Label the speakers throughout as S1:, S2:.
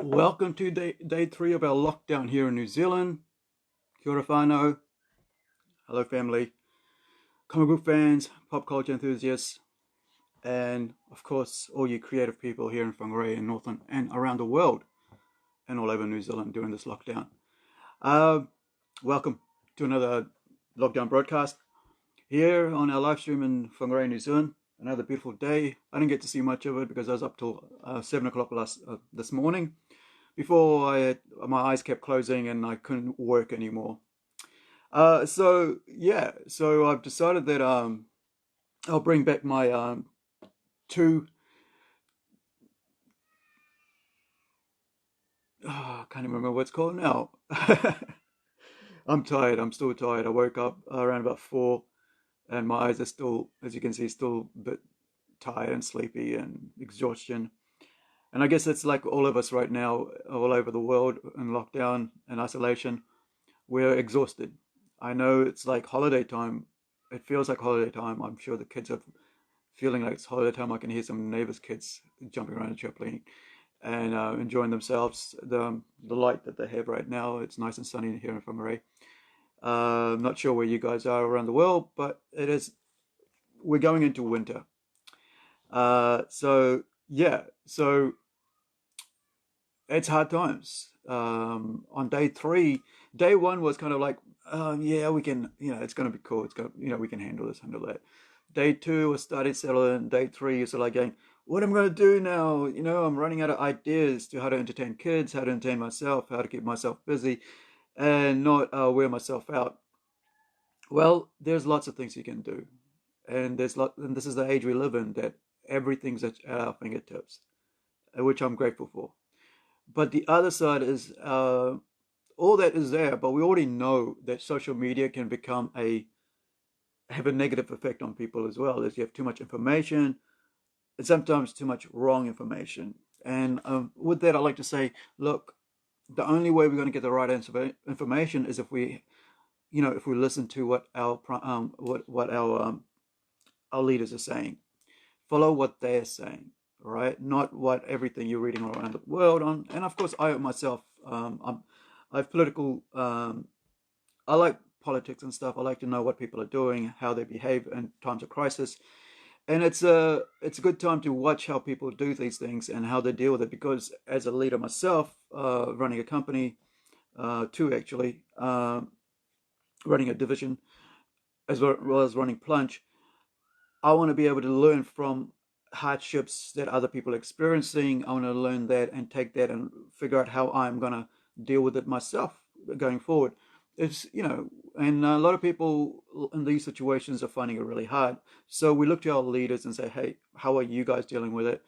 S1: Welcome to day 3 of our lockdown here in New Zealand. Kia ora whānau. Hello family, comic book fans, pop culture enthusiasts, and of course all you creative people here in Whangarei and Northern and around the world and all over New Zealand during this lockdown. Welcome to another lockdown broadcast here on our live stream in Whangarei, New Zealand. Another beautiful day. I didn't get to see much of it because I was up till 7 o'clock this morning. Before my eyes kept closing and I couldn't work anymore. So I've decided that I'll bring back my two. I can't remember what it's called now. I'm tired. I'm still tired. I woke up around about 4, and my eyes are still, as you can see, still a bit tired and sleepy and exhaustion. And I guess it's like all of us right now, all over the world in lockdown and isolation. We're exhausted. I know it's like holiday time. It feels like holiday time. I'm sure the kids are feeling like it's holiday time. I can hear some neighbors' kids jumping around and trampoline and enjoying themselves. The light that they have right now, it's nice and sunny here in Whangarei. I'm not sure where you guys are around the world, but we're going into winter. So it's hard times. On day 3, day 1 was kind of like, yeah, we can, it's going to be cool. It's going to, we can handle this, handle that. Day 2 was started settling. Day 3 is sort of like going, what am I going to do now? I'm running out of ideas to how to entertain kids, how to entertain myself, how to keep myself busy and not wear myself out. Well, there's lots of things you can do. And and this is the age we live in, that everything's at our fingertips, which I'm grateful for. But the other side is all that is there, but we already know that social media can have a negative effect on people as well. As you have too much information, and sometimes too much wrong information. And with that, I like to say, look, the only way we're going to get the right information is if we listen to what our leaders are saying, follow what they're saying. Right, not what everything you're reading around the world on. And of course, I myself, I've political. I like politics and stuff. I like to know what people are doing, how they behave in times of crisis, and it's a good time to watch how people do these things and how they deal with it. Because as a leader myself, running a company, two actually, running a division as well as running Plunge, I want to be able to learn from hardships that other people are experiencing. I want to learn that and take that and figure out how I'm going to deal with it myself going forward. And a lot of people in these situations are finding it really hard. So we look to our leaders and say, hey, how are you guys dealing with it?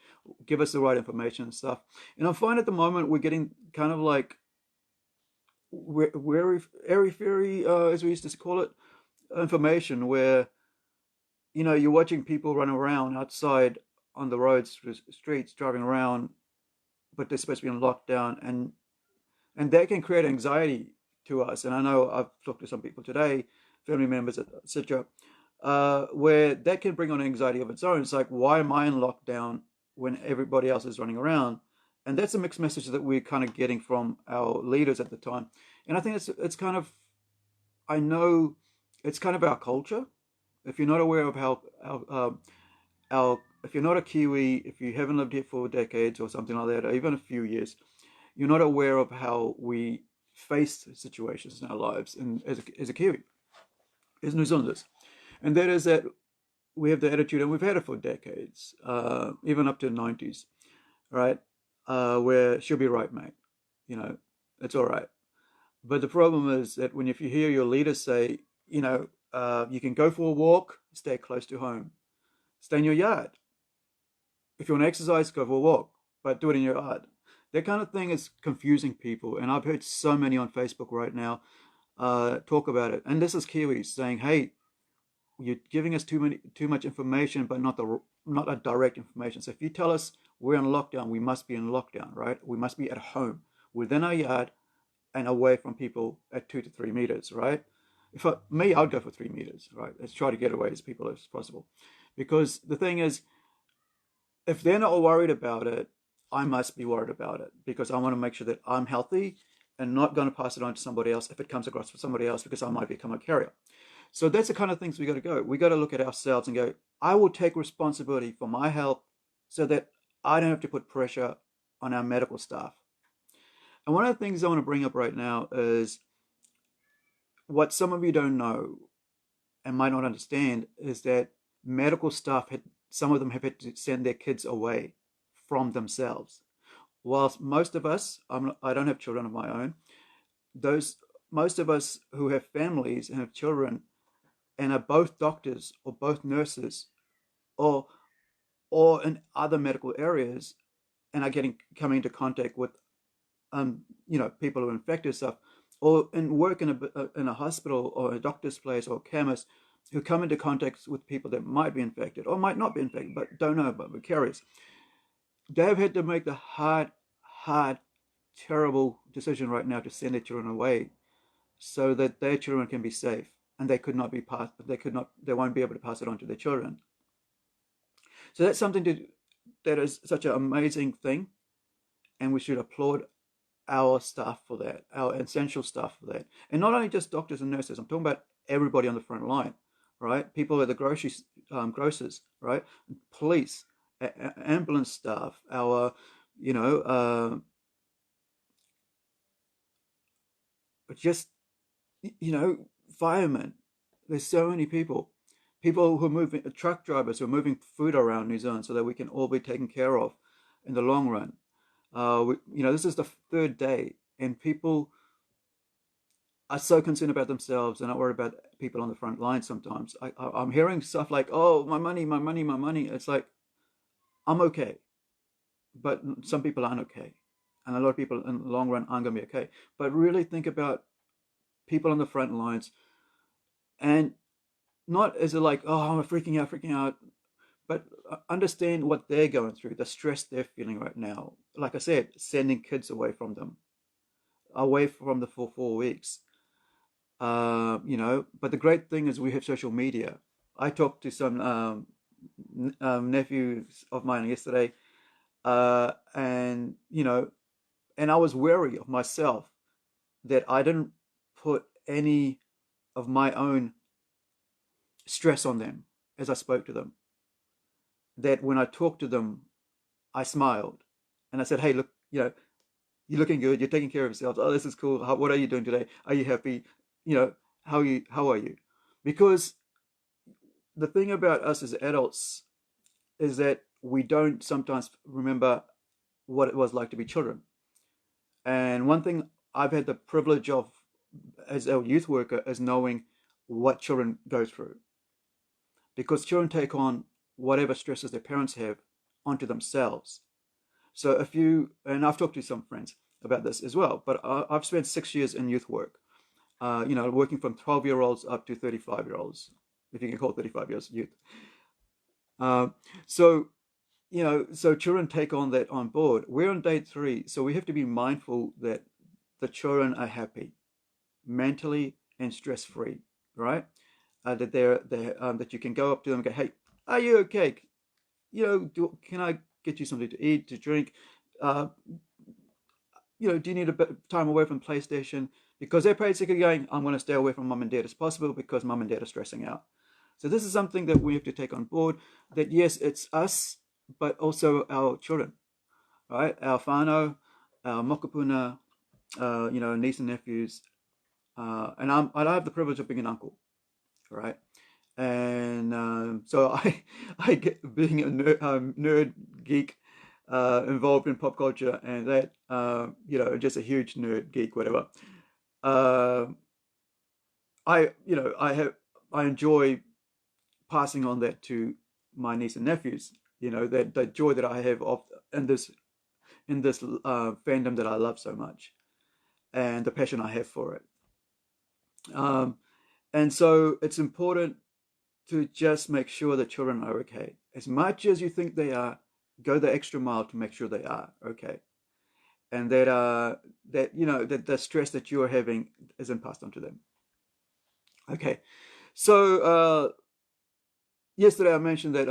S1: Give us the right information and stuff. And I find at the moment we're getting kind of like airy-fairy, as we used to call it, information where you're watching people run around outside on the roads, streets, driving around, but they're supposed to be in lockdown, and that can create anxiety to us. And I know I've talked to some people today, family members, etc., where that can bring on anxiety of its own. It's like, why am I in lockdown when everybody else is running around? And that's a mixed message that we're kind of getting from our leaders at the time. And I think it's kind of, I know it's kind of our culture. If you're not aware of how if you're not a Kiwi, if you haven't lived here for decades or something like that, or even a few years, you're not aware of how we face situations in our lives and as a Kiwi, as New Zealanders. And that is that we have the attitude, and we've had it for decades, even up to the 90s, right? Where she'll be right, mate. It's all right. But the problem is that if you hear your leaders say, you can go for a walk, stay close to home. Stay in your yard. If you want to exercise, go for a walk, but do it in your yard. That kind of thing is confusing people. And I've heard so many on Facebook right now talk about it. And this is Kiwis saying, hey, you're giving us too much information, but not a direct information. So if you tell us we're in lockdown, we must be in lockdown, right? We must be at home, within our yard, and away from people at 2 to 3 meters, right? I'd go for 3 meters, right? Let's try to get away as people as possible. Because the thing is, if they're not worried about it, I must be worried about it because I want to make sure that I'm healthy and not going to pass it on to somebody else if it comes across for somebody else because I might become a carrier. So that's the kind of things we got to go. We got to look at ourselves and go, I will take responsibility for my health so that I don't have to put pressure on our medical staff. And one of the things I want to bring up right now is what some of you don't know and might not understand is that medical staff had, some of them have had to send their kids away from themselves. Whilst most of us, I don't have children of my own, those most of us who have families and have children and are both doctors or both nurses or in other medical areas and are getting coming into contact with people who are infected stuff or in work in a hospital or a doctor's place or a chemist who come into contact with people that might be infected or might not be infected but don't know about the carriers. They've had to make the hard, terrible decision right now to send their children away so that their children can be safe and they could not be passed. They won't be able to pass it on to their children. So that's that is such an amazing thing, and we should applaud our staff for that, our essential staff for that, and not only just doctors and nurses. I'm talking about everybody on the front line, right? People at the grocers, right? Police, ambulance staff, our, just firemen. There's so many people who are moving, truck drivers who are moving food around New Zealand so that we can all be taken care of in the long run. This is the third day, and people are so concerned about themselves and not worried about people on the front line. Sometimes I'm hearing stuff like, "Oh, my money, my money, my money." It's like I'm okay, but some people aren't okay, and a lot of people in the long run aren't going to be okay. But really think about people on the front lines, and not as a like, "Oh, I'm freaking out," but understand what they're going through, the stress they're feeling right now. Like I said, sending kids away from them, away from the for 4 weeks. But the great thing is we have social media. I talked to some nephews of mine yesterday, and I was wary of myself that I didn't put any of my own stress on them as I spoke to them. That when I talked to them, I smiled and I said, "Hey, look, you're looking good. You're taking care of yourselves. Oh, this is cool. What are you doing today? Are you happy? How are you?" Because the thing about us as adults is that we don't sometimes remember what it was like to be children. And one thing I've had the privilege of as a youth worker is knowing what children go through. Because children take on whatever stresses their parents have onto themselves. So and I've talked to some friends about this as well, but I've spent 6 years in youth work, working from 12-year-olds up to 35-year-olds, if you can call 35 years youth. Uh, so, so children take on that on board. We're on day 3, so we have to be mindful that the children are happy, mentally and stress-free, right? That you can go up to them and go, "Hey, are you okay? Can I get you something to eat, to drink? Uh, do you need a bit of time away from PlayStation?" Because they're basically going, "I'm going to stay away from mum and dad as possible because mum and dad are stressing out." So this is something that we have to take on board. That yes, it's us, but also our children, right? Our whānau, our mokopuna, niece and nephews, and I have the privilege of being an uncle, right? And so I get being a nerd geek involved in pop culture, and that just a huge nerd geek, whatever. Uh, I enjoy passing on that to my niece and nephews. That joy that I have of in this fandom that I love so much, and the passion I have for it. Um, and so it's important to just make sure that children are okay. As much as you think they are, go the extra mile to make sure they are okay. And that the stress that you are having isn't passed on to them. Okay. So yesterday I mentioned that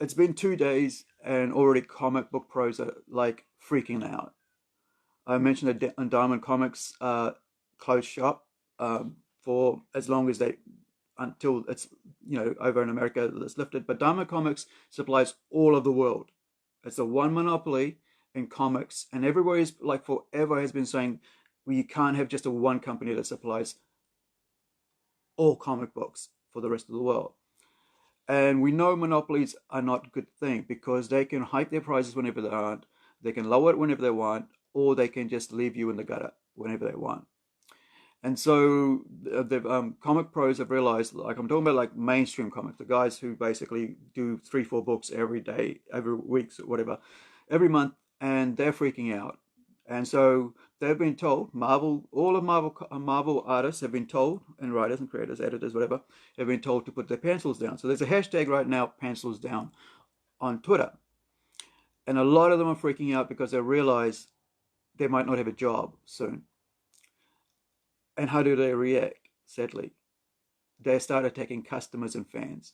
S1: it's been 2 days and already comic book pros are like freaking out. I mentioned that Diamond Comics closed shop for as long as they until it's over in America it's lifted. But Diamond Comics supplies all of the world. It's the one monopoly in comics, and everybody is like forever has been saying, well, you can't have just a one company that supplies all comic books for the rest of the world. And we know monopolies are not a good thing because they can hike their prices whenever they want, they can lower it whenever they want, or they can just leave you in the gutter whenever they want. And so the comic pros have realized, like I'm talking about like mainstream comics, the guys who basically do 3-4 books every day, every week, whatever, every month, and they're freaking out. And so they've been told, all of Marvel artists have been told, and writers and creators, editors, whatever, have been told to put their pencils down. So there's a hashtag right now, pencils down, on Twitter. And a lot of them are freaking out because they realize they might not have a job soon. And how do they react? Sadly, they start attacking customers and fans.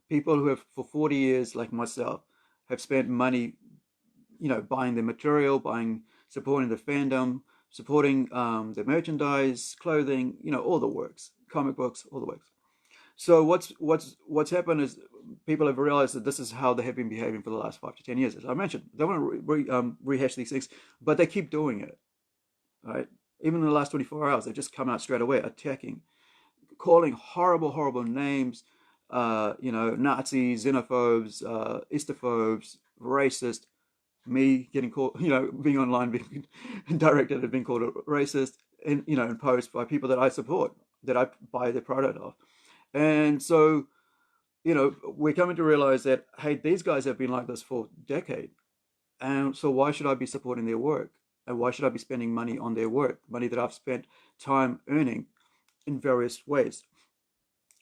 S1: People who have, for 40 years, like myself, have spent money, buying the material, supporting the fandom, supporting the merchandise, clothing, all the works, comic books, all the works. So what's happened is people have realized that this is how they have been behaving for the last 5 to 10 years. As I mentioned, they want to rehash these things, but they keep doing it, right? Even in the last 24 hours, they've just come out straight away attacking, calling horrible, horrible names, Nazis, xenophobes, istophobes, racist. Me getting called, being online, being directed at being called a racist, and imposed by people that I support, that I buy their product of. And so, we're coming to realize that, hey, these guys have been like this for decades. And so why should I be supporting their work? And why should I be spending money on their work? Money that I've spent time earning in various ways.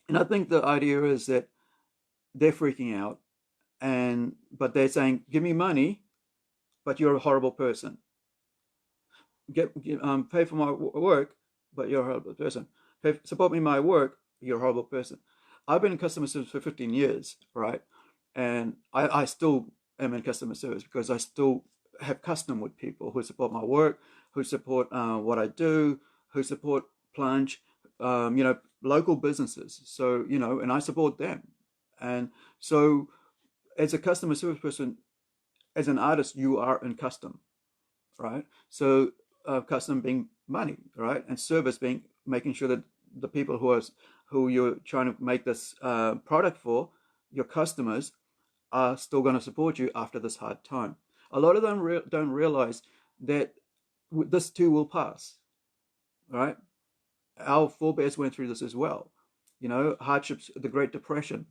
S1: And I think the idea is that they're freaking out, but they're saying, give me money, but you're a horrible person. Pay for my work, but you're a horrible person. Support me in my work, you're a horrible person. I've been in customer service for 15 years, right? And I still am in customer service because I still have custom with people who support my work, who support what I do, who support Plunge, local businesses. So, and I support them. And so as a customer service person, as an artist, you are in custom, right? So custom being money, right? And service being making sure that the people who you're trying to make this product for, your customers, are still going to support you after this hard time. A lot of them don't realize that this too will pass, right? Our forebears went through this as well. Hardships, the Great Depression.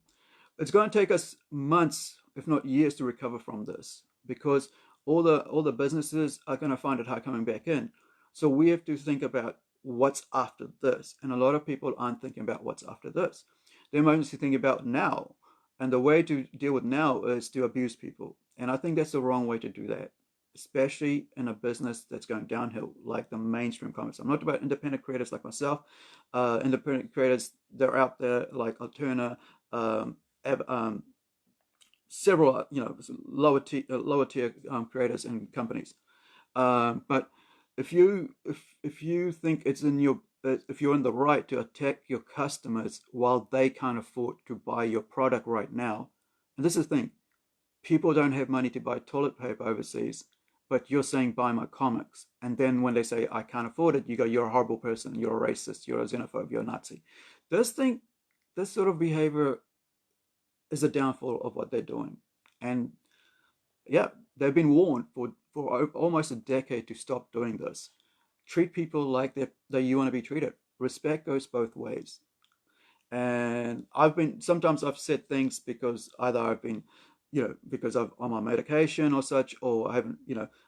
S1: It's going to take us months, if not years, to recover from this because all the businesses are going to find it hard coming back in. So we have to think about what's after this, and a lot of people aren't thinking about what's after this. They're mostly thinking about now, and the way to deal with now is to abuse people, and I think that's the wrong way to do that, especially in a business that's going downhill like the mainstream comics. I'm not about independent creators like myself. Independent creators, they're out there like Alterna, several lower tier creators and companies. But if you think it's in your if you're in the right to attack your customers while they can't afford to buy your product right now, and this is the thing, people don't have money to buy toilet paper overseas, but you're saying buy my comics, and then when they say I can't afford it, you go, you're a horrible person, you're a racist, you're a xenophobe, you're a Nazi. This sort of behavior is a downfall of what they're doing, and yeah, they've been warned for almost a decade to stop doing this. Treat people like that you want to be treated. Respect goes both ways. And sometimes I've said things because either I've been, because I'm on medication or such, or I haven't,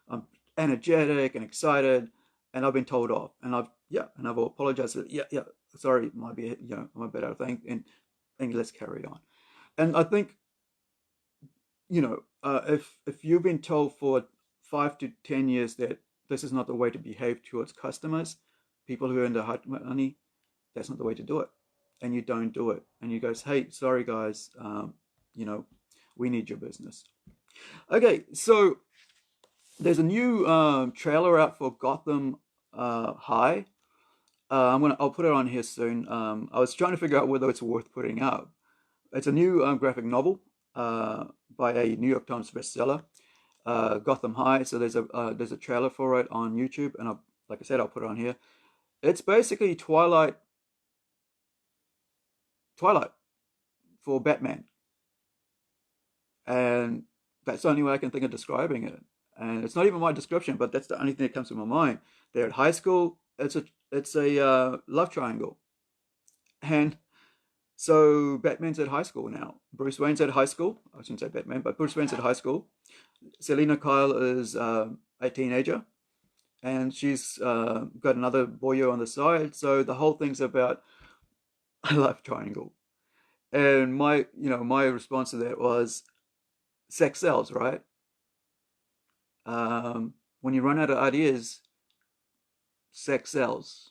S1: I'm energetic and excited, and I've been told off, and I've apologized. Yeah, sorry, it might be, I'm a bit out of thing, and let's carry on. And I think, if you've been told for 5 to 10 years that this is not the way to behave towards customers, people who earn the hard money, that's not the way to do it, and you don't do it, and you go, hey, sorry guys, We need your business. Okay, so there's a new trailer out for Gotham High. I'll put it on here soon. I was trying to figure out whether it's worth putting out. It's a new graphic novel by a New York Times bestseller, Gotham High. So there's a trailer for it on YouTube, and like I said, I'll put it on here. It's basically Twilight for Batman, and that's the only way I can think of describing it. And it's not even my description, but that's the only thing that comes to my mind. They're at high school. It's a love triangle, and so Batman's at high school now. Bruce Wayne's at high school. I shouldn't say Batman, but Bruce Wayne's at high school. Selina Kyle is a teenager, and she's got another boyo on the side. So the whole thing's about a love triangle. And my response to that was sex sells, right? When you run out of ideas, sex sells.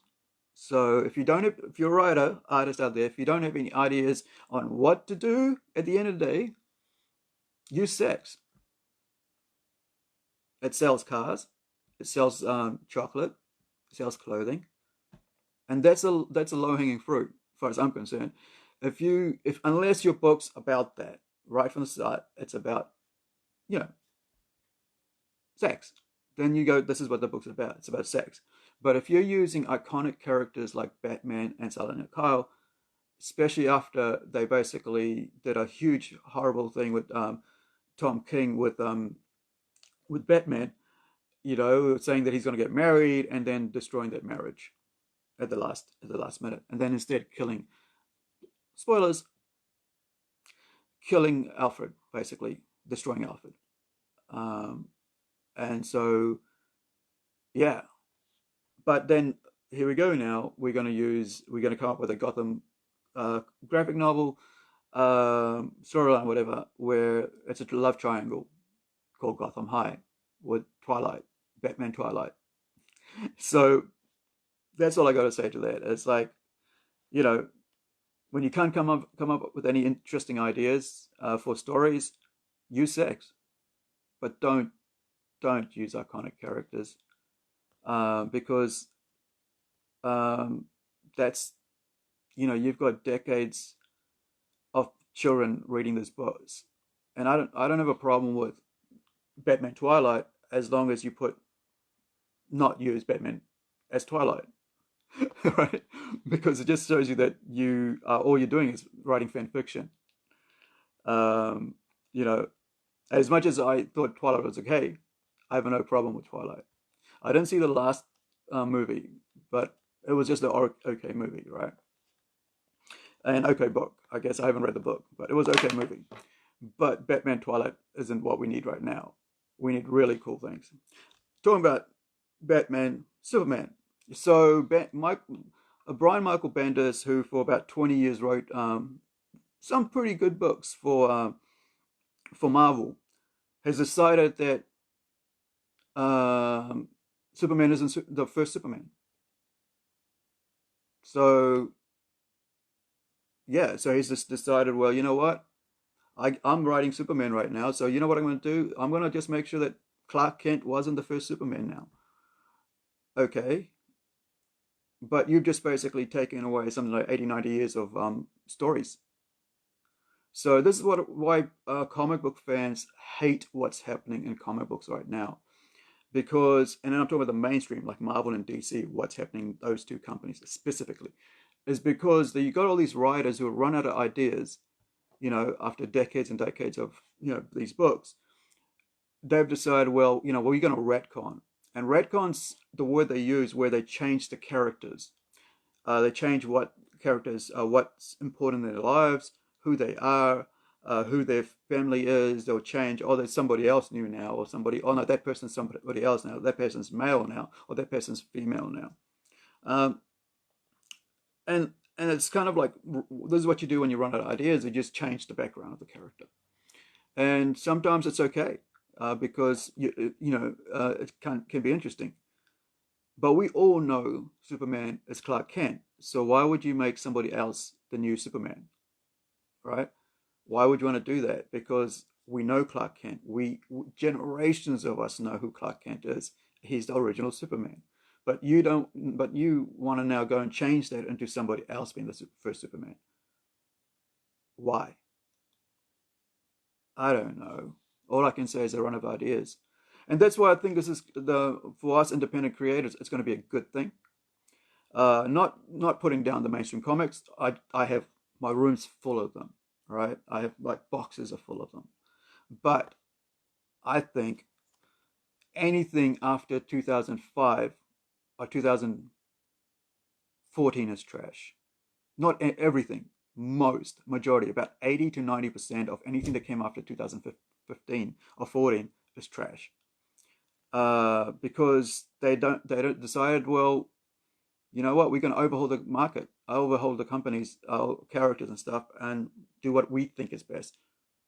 S1: So if you're a writer, artist out there, if you don't have any ideas on what to do at the end of the day, use sex. It sells cars, it sells chocolate, it sells clothing, and that's a low hanging fruit, as far as I'm concerned. If unless your book's about that right from the start, it's about you know sex, then you go, this is what the book's about. It's about sex. But if you're using iconic characters like Batman and Selina Kyle, especially after they basically did a huge horrible thing with Tom King with Batman, saying that he's going to get married and then destroying that marriage at the last minute, and then instead spoilers, killing Alfred, basically destroying Alfred. Um, and so yeah, but then here we go. Now we're going to come up with a Gotham graphic novel, storyline, whatever, where it's a love triangle called Gotham High with Twilight, Batman Twilight. So that's all I got to say to that. It's like, you know, when you can't come up with any interesting ideas for stories, use sex, but don't use iconic characters because um, that's you've got decades of children reading these books, and I don't have a problem with Batman Twilight as long as you not use Batman as Twilight, right? Because it just shows you that all you're doing is writing fan fiction. Um, you know, as much as I thought Twilight was okay, I have no problem with Twilight. I didn't see the last movie, but it was just an okay movie, right? An okay book. I guess I haven't read the book, but it was an okay movie. But Batman Twilight isn't what we need right now. We need really cool things. Talking about Batman, Superman. So Brian Michael Bendis, who for about 20 years wrote some pretty good books for Marvel, has decided that Superman isn't the first Superman. So yeah, so he's just decided, well, you know what? I'm writing Superman right now, so you know what I'm going to do? I'm going to just make sure that Clark Kent wasn't the first Superman now. Okay, but you've just basically taken away something like 80, 90 years of stories. So this is why comic book fans hate what's happening in comic books right now. Because, and then I'm talking about the mainstream, like Marvel and DC, what's happening, those two companies specifically, is because you got all these writers who run out of ideas, after decades and decades of, these books. They've decided, well, we're going to retcon. And retcon's the word they use where they change the characters. They change what characters, what's important in their lives, who they are, who their family is. They'll change. Oh, there's somebody else new now, or somebody. Oh no, that person's somebody else now. That person's male now, or that person's female now. Um, and it's kind of like this is what you do when you run out of ideas. You just change the background of the character, and sometimes it's okay because it can be interesting. But we all know Superman is Clark Kent, so why would you make somebody else the new Superman, right? Why would you want to do that? Because We know Clark Kent. Generations of us know who Clark Kent is. He's the original Superman. But you don't. But you want to now go and change that into somebody else being the first Superman. Why? I don't know. All I can say is a run of ideas, and that's why I think this is for us independent creators. It's going to be a good thing. Not putting down the mainstream comics. I have my rooms full of them. Right? I have like boxes are full of them. But I think anything after 2005 or 2014 is trash. Not everything. Majority, about 80 to 90% of anything that came after 2015 or 14 is trash. Because they don't decide, well, you know what, we're going to overhaul the market, overhaul the companies, our characters and stuff, and do what we think is best.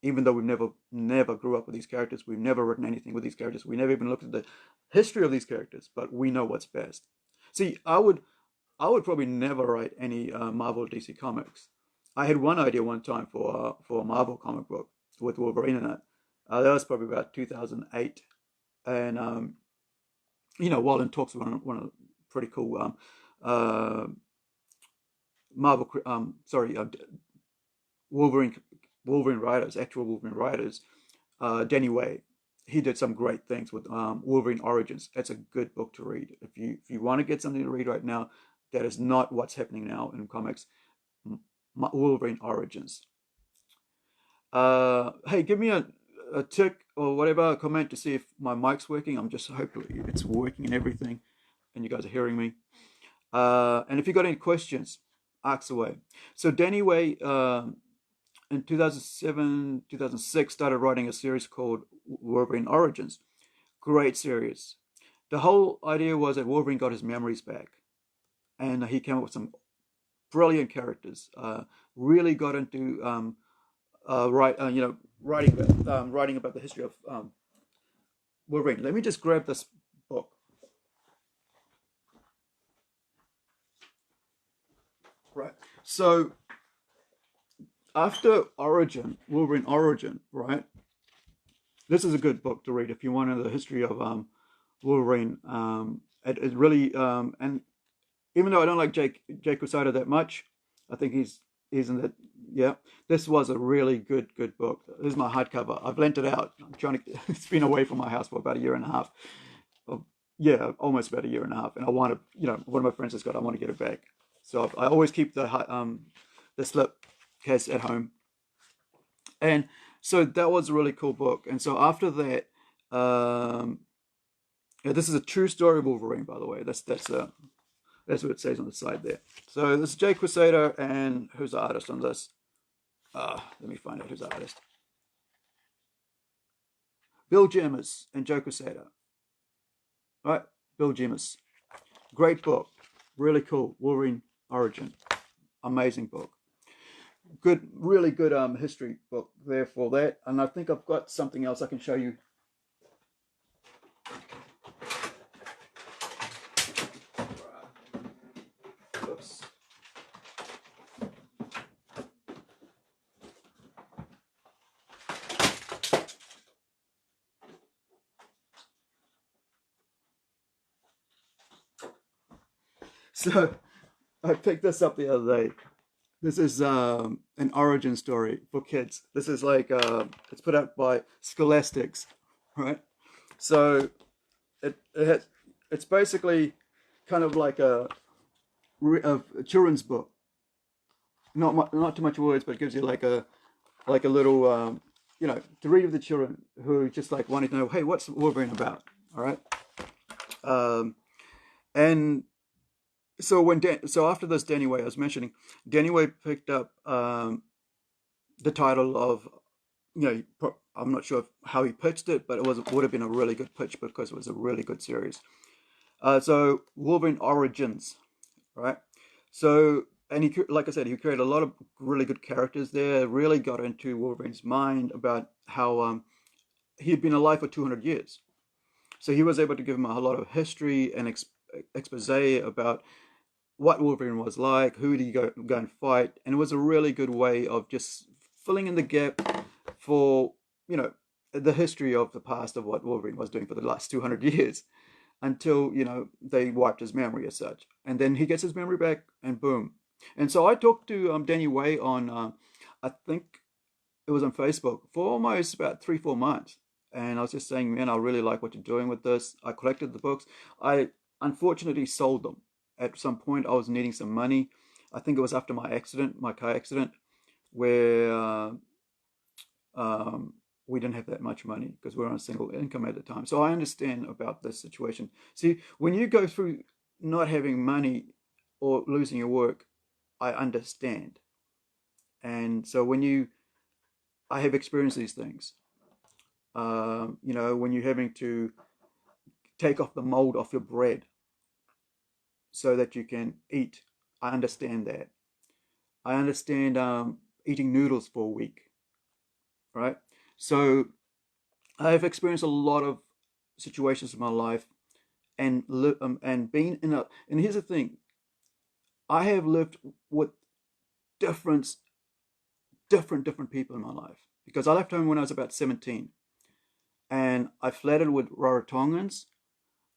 S1: Even though we've never grew up with these characters, we've never written anything with these characters, we never even looked at the history of these characters, but we know what's best. See, I would probably never write any Marvel or DC comics. I had one idea one time for a Marvel comic book with Wolverine in it. That was probably about 2008, and while in talks with one of the pretty cool Marvel, Wolverine writers, actual Wolverine writers, Danny Way. He did some great things with Wolverine Origins. That's a good book to read. If you want to get something to read right now, that is not what's happening now in comics. Wolverine Origins. Hey, give me a tick or whatever, a comment to see if my mic's working. I'm just hoping it's working and everything, and you guys are hearing me. And if you got any questions, ask away. So Danny Way, in 2007, 2006, started writing a series called Wolverine Origins. Great series. The whole idea was that Wolverine got his memories back, and he came up with some brilliant characters. Really got into writing about the history of Wolverine. Let me just grab this book. Right. So after Wolverine Origin, right? This is a good book to read if you want to know the history of Wolverine. It really and even though I don't like Jake Quesada that much, I think he's in that. Yeah, this was a really good book. This is my hardcover. I've lent it out. I'm trying to. It's been away from my house for about a year and a half. Yeah, almost about a year and a half. And I want to, one of my friends has got. I want to get it back. So I always keep the slip case at home. And so that was a really cool book. And so after that, this is a true story of Wolverine, by the way. That's what it says on the side there. So this is Jake Quesada, and who's the artist on this? Let me find out who's the artist. Bill Jemas and Joe Quesada. Right, Bill Jemas. Great book, really cool. Wolverine Origin, amazing book. Good, really good history book there for that. And I think I've got something else I can show you. Oops. So I picked this up the other day. This is an origin story for kids. This is like it's put out by Scholastics, right? So it's basically kind of like a children's book. Not too much words, but it gives you like a little to read with the children who just like wanting to know, hey, what's Wolverine about? All right, and so after this, Danny Way, I was mentioning, Danny Way picked up the title of, I'm not sure how he pitched it, but it would have been a really good pitch because it was a really good series. So Wolverine Origins, right? So, and he, like I said, he created a lot of really good characters there. Really got into Wolverine's mind about how he had been alive for 200 years. So he was able to give him a lot of history and expose about what Wolverine was like, who did he go and fight, and it was a really good way of just filling in the gap for you know, the history of the past of what Wolverine was doing for the last 200 years until, you know, they wiped his memory as such. And then he gets his memory back and boom. And so I talked to Danny Way on, I think it was on Facebook for almost about 3, 4 months. And I was just saying, man, I really like what you're doing with this. I collected the books. I unfortunately sold them. At some point, I was needing some money. I think it was after my accident, my car accident, where um, we didn't have that much money because we were on a single income at the time. So I understand about this situation. See, when you go through not having money or losing your work, I understand. And so I have experienced these things. You know, when you're having to take off the mold off your bread so that you can eat, I understand that. I understand eating noodles for a week, right? So I've experienced a lot of situations in my life and being in a and here's the thing, I have lived with different different people in my life because I left home when I was about 17 and I flattered with Rarotongans,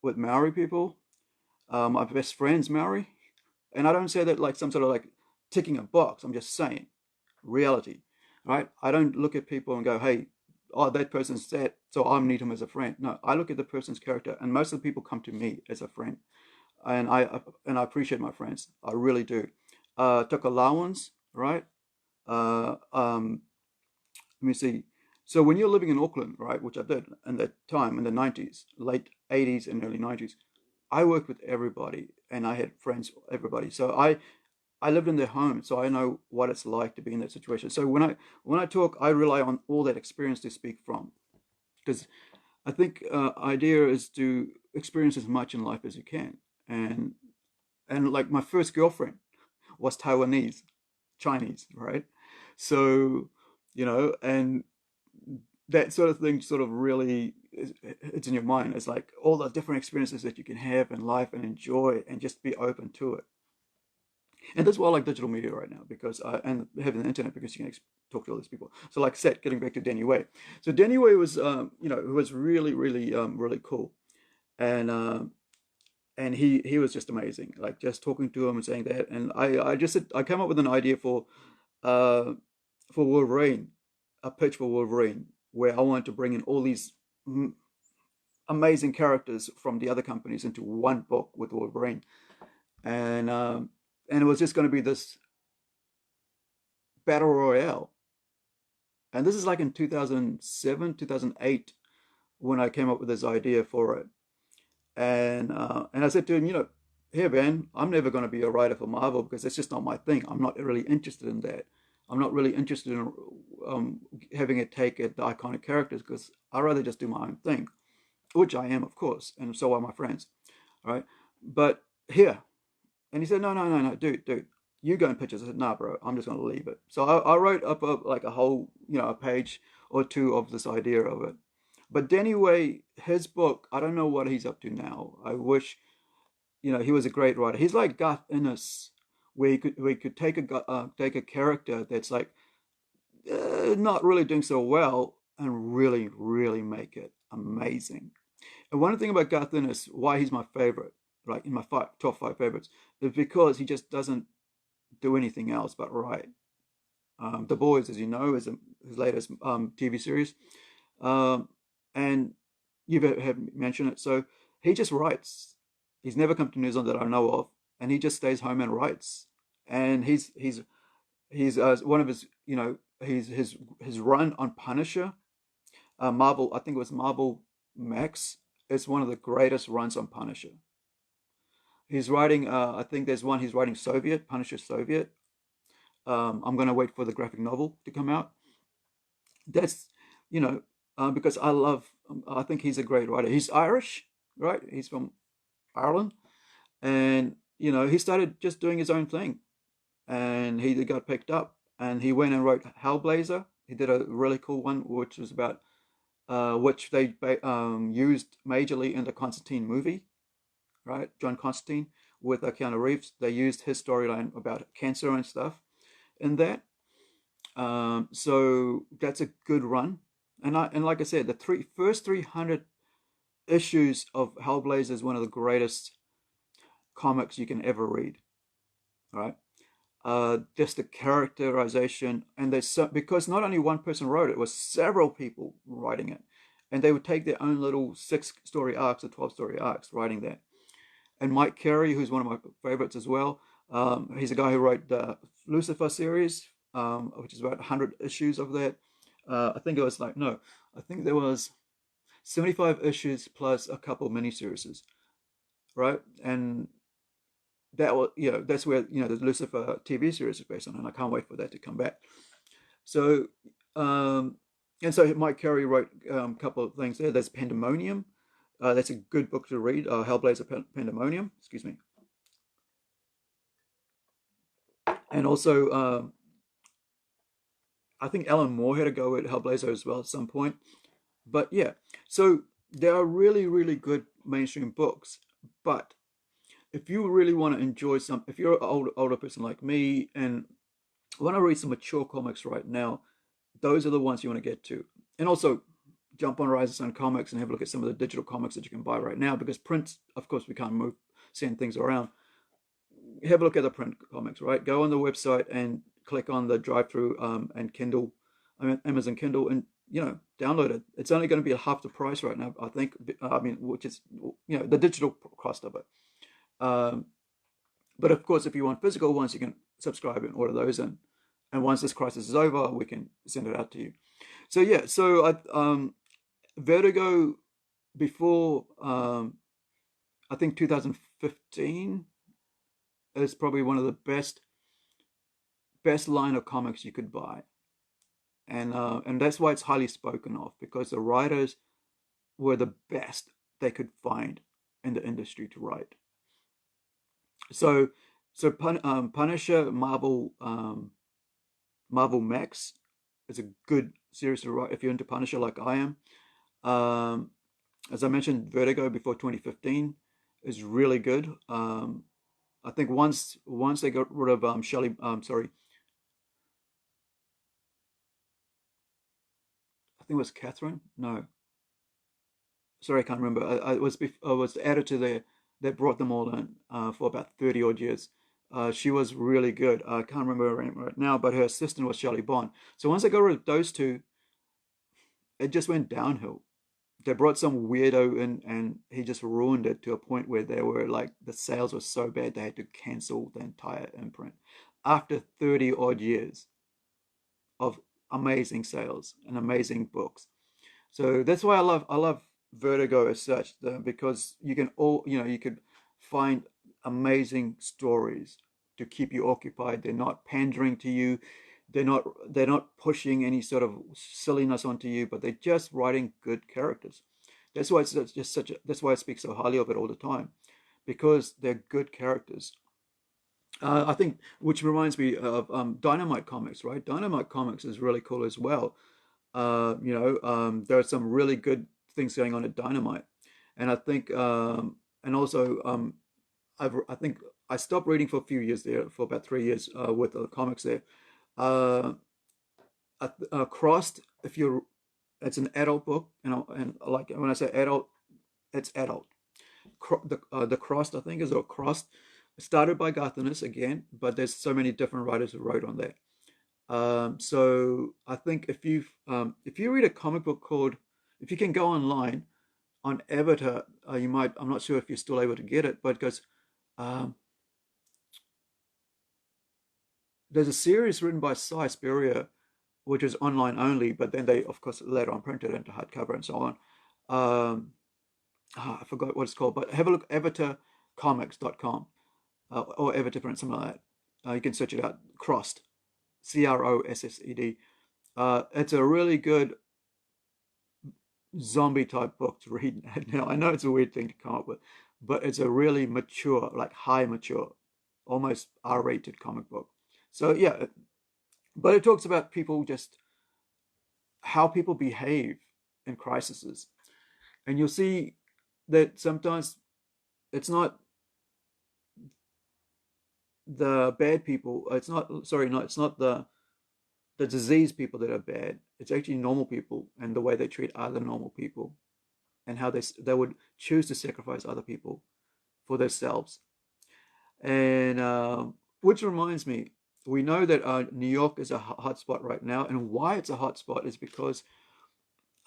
S1: with Maori people. My best friend's Maori, and I don't say that like some sort of like ticking a box. I'm just saying reality, right? I don't look at people and go, hey, oh, that person's that, so I need him as a friend. No, I look at the person's character, and most of the people come to me as a friend, and I appreciate my friends. I really do. Took allowance, right? Uh, um, Let me see. So when you're living in Auckland, right, which I did in that time in the 90s, late 80s and early 90s, I worked with everybody and I had friends, everybody. So I lived in their home, so I know what it's like to be in that situation. So when I talk, I rely on all that experience to speak from, because I think idea is to experience as much in life as you can. And and like my first girlfriend was Taiwanese, Chinese, right? So, you know, and that sort of thing sort of really it's in your mind. It's like all the different experiences that you can have in life and enjoy and just be open to it. And that's why I like digital media right now because and having the internet because you can talk to all these people. So like I said, getting back to Danny Way. So Danny Way was you know, who was really cool. And he was just amazing. Like just talking to him and saying that. And I just I came up with an idea uh for Wolverine, a pitch for Wolverine, where I wanted to bring in all these amazing characters from the other companies into one book with Wolverine, and and it was just going to be this battle royale. And this is like in 2007, 2008 when I came up with this idea for it. And I said to him, you know, here, Ben, I'm never going to be a writer for Marvel because it's just not my thing. I'm not really interested in that. I'm not really interested in having it take at the iconic characters because I rather just do my own thing, which I am, of course, and so are my friends, right? But here, and he said, no, dude, you go and pitch it. I said, nah, bro, I'm just going to leave it. So I wrote up like a whole, you know, a page or two of this idea of it. But anyway, his book, I don't know what he's up to now. I wish, you know, he was a great writer. He's like Garth Ennis, where he could take a character that's like not really doing so well and really make it amazing. And one thing about Garth Ennis, why he's my favorite, like in my top five favorites, is because he just doesn't do anything else but write. The Boys, as you know, is his latest TV series, um, and you've have mentioned it. So he just writes. He's never come to New Zealand that I know of, and he just stays home and writes. And he's one of his, you know, his run on Punisher, Marvel. I think it was Marvel Max. It's one of the greatest runs on Punisher. He's writing. I think there's one he's writing Soviet Punisher Soviet. I'm gonna wait for the graphic novel to come out. That's you know because I love. I think he's a great writer. He's Irish, right? He's from Ireland, and you know he started just doing his own thing, and he got picked up, and he went and wrote Hellblazer. He did a really cool one, which was about which they used majorly in the Constantine movie, right? John Constantine with Keanu Reeves. They used his storyline about cancer and stuff in that. So that's a good run. and like I said, the first 300 issues of Hellblazer is one of the greatest comics you can ever read. Right? Just the characterization, and there's because not only one person wrote it, it was several people writing it, and they would take their own little 6-story arcs or 12-story arcs writing that. And Mike Carey, who's one of my favorites as well, he's a guy who wrote the Lucifer series, which is about 100 issues of that. I think it was like, no, I think there was 75 issues plus a couple miniseries, right? And that was, that's where, the Lucifer TV series is based on, and I can't wait for that to come back. So, and so Mike Carey wrote a couple of things there. There's Pandemonium. That's a good book to read. Hellblazer Pandemonium, excuse me. And also, I think Alan Moore had a go at Hellblazer as well at some point. But yeah, so there are really, really good mainstream books. But if you really want to enjoy if you're an older person like me and want to read some mature comics right now, those are the ones you want to get to. And also, jump on Rise of Sun Comics and have a look at some of the digital comics that you can buy right now, because print, of course, we can't send things around. Have a look at the print comics, right? Go on the website and click on the drive-through and Kindle, Amazon Kindle, and download it. It's only going to be half the price right now, I think. I mean, which is the digital cost of it. But of course, if you want physical ones, you can subscribe and order those, and once this crisis is over, we can send it out to you. So yeah, so Vertigo before I think 2015 is probably one of the best line of comics you could buy, and that's why it's highly spoken of, because the writers were the best they could find in the industry to write. So Punisher Marvel Max is a good series to write if you're into Punisher like I am. As I mentioned, Vertigo before 2015 is really good. I think once they got rid of Shelley, sorry, I think it was Catherine. No, sorry, I can't remember. I was the editor there that brought them all in for about 30 odd years. She was really good. I can't remember her name right now, but her assistant was Shelley Bond. So once they got rid of those two, it just went downhill. They brought some weirdo in, and he just ruined it to a point where they were like, the sales were so bad they had to cancel the entire imprint after 30 odd years of amazing sales and amazing books. So that's why I love Vertigo as such, because you could find amazing stories to keep you occupied. They're not pandering to you. They're not pushing any sort of silliness onto you, but they're just writing good characters. That's why that's why I speak so highly of it all the time, because they're good characters. I think, which reminds me of Dynamite Comics, right? Dynamite Comics is really cool as well. There are some really good things going on at Dynamite, and I think, and also, I think I stopped reading for a few years there, for about 3 years with the comics there. Uh, Crossed, if you're, it's an adult book, and like when I say adult, it's adult. The Crossed, I think, is or Crossed, started by Garthanis again, but there's so many different writers who wrote on that. So I think if you read a comic book called, if you can go online on Avatar, you might, I'm not sure if you're still able to get it, but it goes, um, there's a series written by Cy Spurrier, which is online only, but then they, of course, later on printed it into hardcover and so on. Um, I forgot what it's called, but have a look, avatarcomics.com, or Avatar print, something like that. You can search it out. Crossed, Crossed. It's a really good zombie type book to read now. I know it's a weird thing to come up with, but it's a really mature, like high mature, almost R-rated comic book. So yeah, but it talks about people, just how people behave in crises, and you'll see that sometimes it's not the bad people. It's not, sorry, no, it's not the disease people that are bad. It's actually normal people and the way they treat other normal people, and how they would choose to sacrifice other people for themselves. And which reminds me, we know that New York is a hot spot right now, and why it's a hot spot is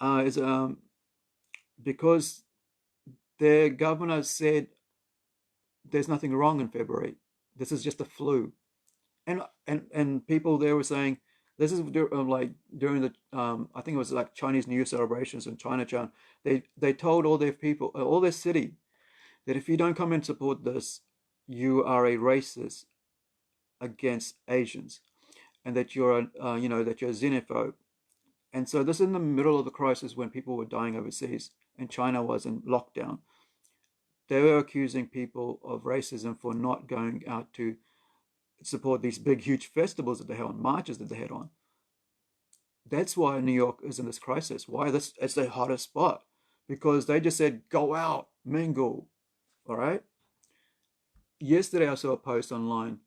S1: is because their governor said there's nothing wrong in February. This is just a flu, and people there were saying this is like during the I think it was like Chinese New Year celebrations in Chinatown. They told all their people, all their city, that if you don't come and support this, you are a racist against Asians, and that you're that you're a xenophobe. And so this is in the middle of the crisis when people were dying overseas and China was in lockdown. They were accusing people of racism for not going out to support these big, huge festivals that they had on, marches that they had on. That's why New York is in this crisis. Why this? It's the hottest spot because they just said go out, mingle. All right. Yesterday I saw a post online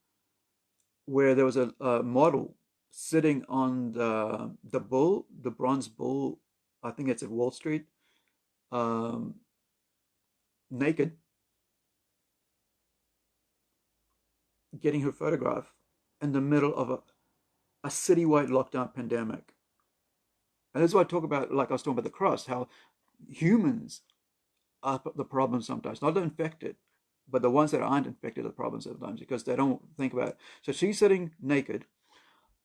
S1: where there was a model sitting on the bull, the bronze bull. I think it's at Wall Street, um, naked, getting her photograph in the middle of a citywide lockdown pandemic. And that's why I talk about, like I was talking about the cross, how humans are the problem sometimes, not the infected, but the ones that aren't infected are the problem sometimes because they don't think about it. So she's sitting naked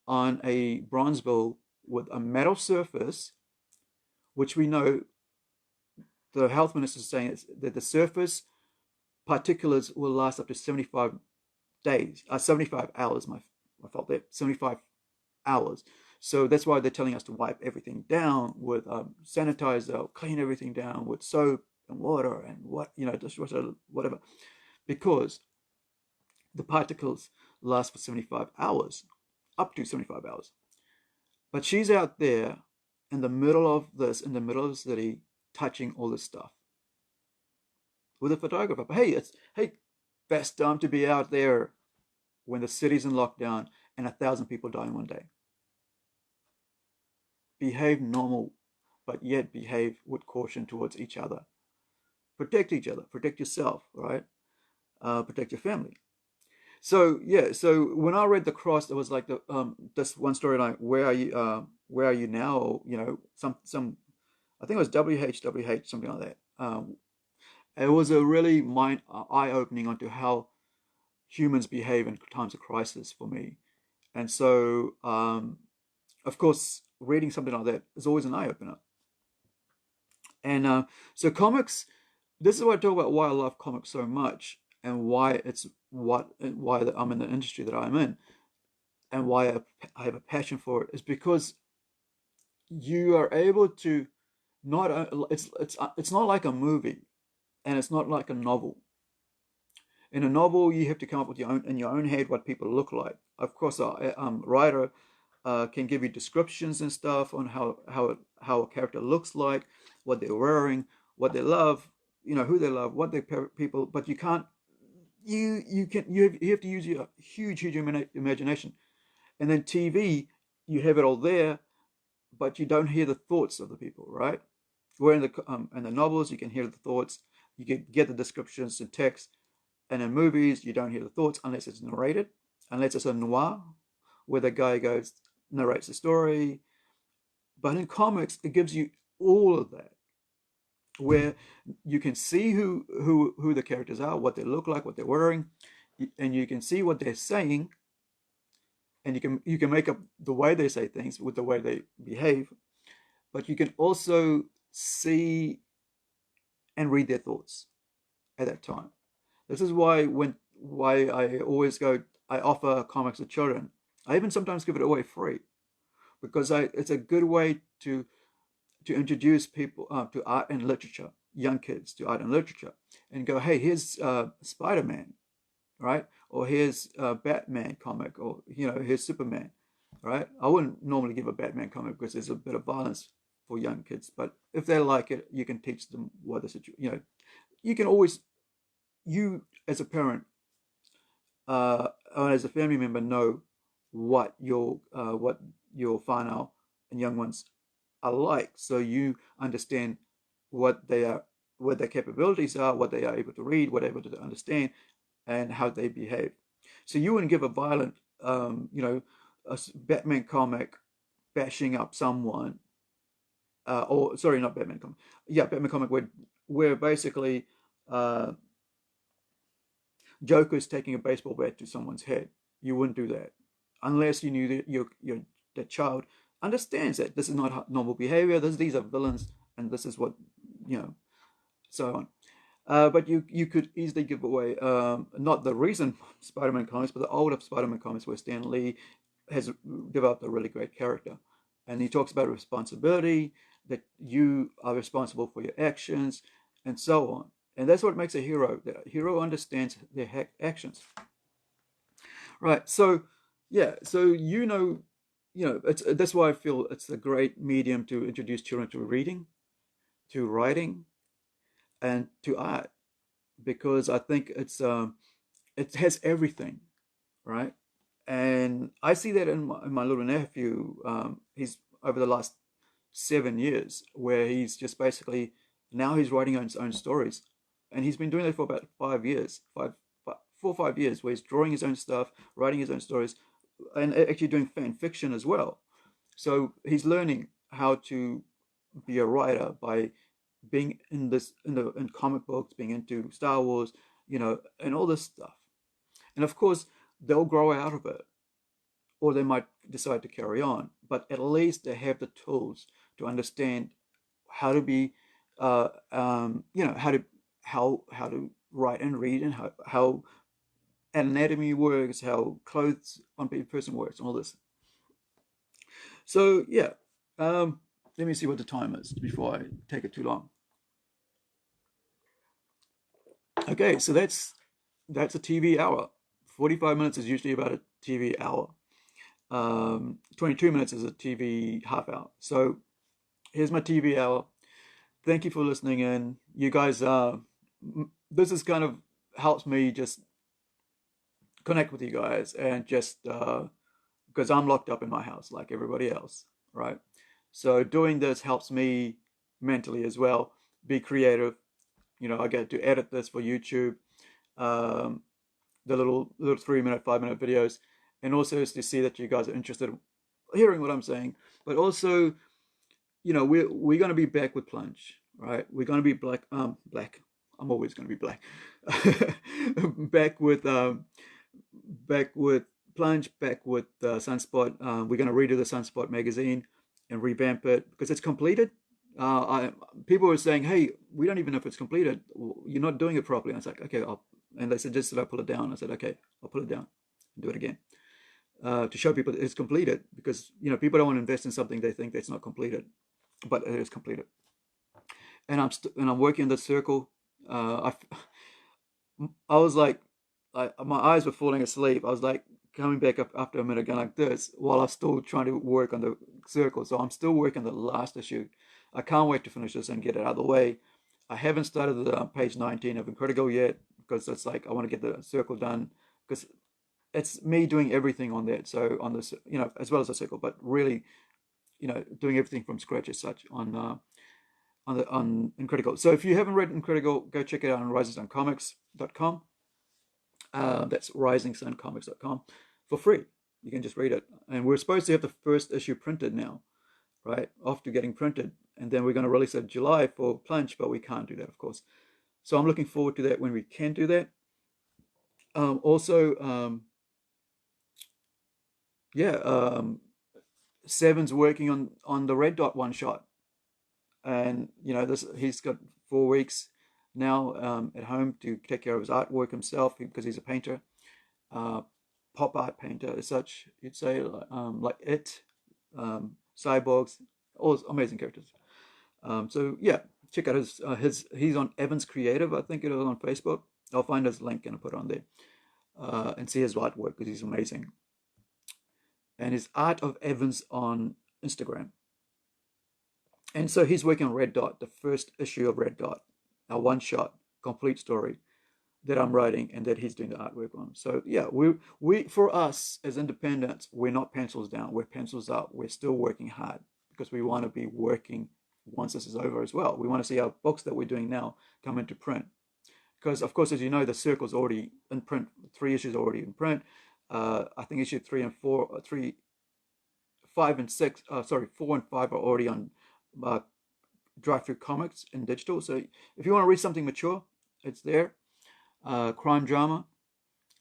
S1: on a bronze bull with a metal surface, which we know the health minister is saying that the surface particulates will last up to 75 days, 75 hours. My fault there, 75 hours. So that's why they're telling us to wipe everything down with sanitizer, clean everything down with soap and water and dishwasher, whatever, because the particles last for 75 hours, up to 75 hours. But she's out there in the middle of this, in the middle of the city, touching all this stuff with a photographer. But hey, best time to be out there when the city's in lockdown and 1,000 people die in one day. Behave normal, but yet behave with caution towards each other. Protect each other, protect yourself, right? Protect your family. So yeah, so when I read the cross, it was like this one storyline. Where are you now? You know, some I think it was WHWH, something like that. It was a really mind eye opening onto how humans behave in times of crisis for me. And so, of course, reading something like that is always an eye opener. And so, comics. This is what I talk about why I love comics so much, and why I'm in the industry that I'm in, and why I have a passion for it is because you are able to not it's not like a movie, and it's not like a novel. In a novel, you have to come up with your own in your own head what people look like. Of course, a writer can give you descriptions and stuff on how a character looks like, what they're wearing, what they love, who they love, what they people. But you can't. You have to use your huge imagination. And then TV, you have it all there, but you don't hear the thoughts of the people, right? Where in the novels, you can hear the thoughts, you can get the descriptions, the text, and in movies, you don't hear the thoughts unless it's narrated, unless it's a noir, where the guy goes narrates the story. But in comics, it gives you all of that, where you can see who the characters are, what they look like, what they're wearing, and you can see what they're saying, and you can make up the way they say things with the way they behave, but you can also see and read their thoughts at that time. This is why I always go. I offer comics to children. I even sometimes give it away free because it's a good way to introduce people to art and literature, young kids to art and literature, and go, hey, here's Spider-Man, right? Or here's a Batman comic, or here's Superman, right? I wouldn't normally give a Batman comic because there's a bit of violence for young kids, but if they like it, you can teach them what the situation. You can always, you as a parent or as a family member, know what your whānau and young ones alike, so you understand what they are, what their capabilities are, what they are able to read, what they're able to understand, and how they behave. So you wouldn't give a violent, a Batman comic bashing up someone, or sorry, not Batman comic, yeah, Batman comic where basically uh, Joker's taking a baseball bat to someone's head. You wouldn't do that unless you knew that your that child understands that this is not normal behavior. These are villains, and this is what you know, so on. But you could easily give away not the recent Spider-Man comics, but the older Spider-Man comics where Stan Lee has developed a really great character, and he talks about responsibility, that you are responsible for your actions, and so on. And that's what makes a hero. The hero understands their actions. Right. So, yeah. So it's that's why I feel it's a great medium to introduce children to reading, to writing, and to art, because I think it has everything, right? And I see that in my little nephew. He's over the last 7 years, where he's just basically now he's writing his own stories, and he's been doing that for about 5 years, 4 or 5 years, where he's drawing his own stuff, writing his own stories, and actually doing fan fiction as well. So he's learning how to be a writer by being in comic books, being into Star Wars, and all this stuff. And of course, they'll grow out of it, or they might decide to carry on. But at least they have the tools to understand how to be, how to write and read, and how anatomy works, how clothes on a person works, and all this. So yeah, let me see what the time is before I take it too long. Okay, so that's a TV hour. 45 minutes is usually about a TV hour. 22 minutes is a TV half hour. So here's my TV hour. Thank you for listening in. You guys, this is kind of helps me just connect with you guys, and just because I'm locked up in my house like everybody else, right? So doing this helps me mentally as well, be creative. I get to edit this for YouTube, um, the little 3 minute, 5 minute videos, and also to see that you guys are interested in hearing what I'm saying. But also, we're gonna be back with Plunge, right? We're gonna be black. I'm always gonna be black. back with um, back with Plunge, back with Sunspot. We're gonna redo the Sunspot magazine and revamp it because it's completed. People were saying, "Hey, we don't even know if it's completed. You're not doing it properly." And I was like, "Okay," and they suggested I pull it down. I said, "Okay, I'll pull it down and do it again." To show people that it's completed, because people don't want to invest in something they think that's not completed, but it is completed. And I'm working in the circle. I was like, my eyes were falling asleep. I was like coming back up after a minute, going like this, while I was still trying to work on the circle. So I'm still working the last issue. I can't wait to finish this and get it out of the way. I haven't started the page 19 of Incredible yet, because it's like I want to get the circle done, because it's me doing everything on that. So on this, as well as the circle, but really, doing everything from scratch as such on Incredible. So if you haven't read Incredible, go check it out on risingsuncomics.com. That's risingsuncomics.com for free. You can just read it. And we're supposed to have the first issue printed now, right? After getting printed. And then we're going to release it in July for Plunge, but we can't do that, of course. So I'm looking forward to that when we can do that. Also, yeah, Seven's working on the Red Dot one shot, and this he's got 4 weeks now at home to take care of his artwork himself, because he's a painter, pop art painter as such, you'd say, like Cyborgs, all amazing characters. So yeah, check out his he's on Evans Creative, I think it is, on Facebook. I'll find his link and I'll put it on there, and see his artwork, because he's amazing. And his Art of Evans on Instagram. And so he's working on Red Dot, the first issue of Red Dot, a one shot complete story that I'm writing and that he's doing the artwork on. So yeah, we for us as independents, we're not pencils down, we're pencils up. We're still working hard. because we want to be working once this is over as well. We want to see our books that we're doing now come into print. Because, of course, as you know, the Circle's already in print. 3 issues already in print. I think issue 3 and 4, 3, 5 and 6, 4 and 5 are already on drive-through comics in digital. So if you want to read something mature, it's there. Crime drama,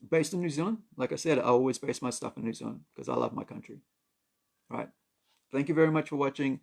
S1: based in New Zealand. Like I said, I always base my stuff in New Zealand because I love my country. All right. Thank you very much for watching.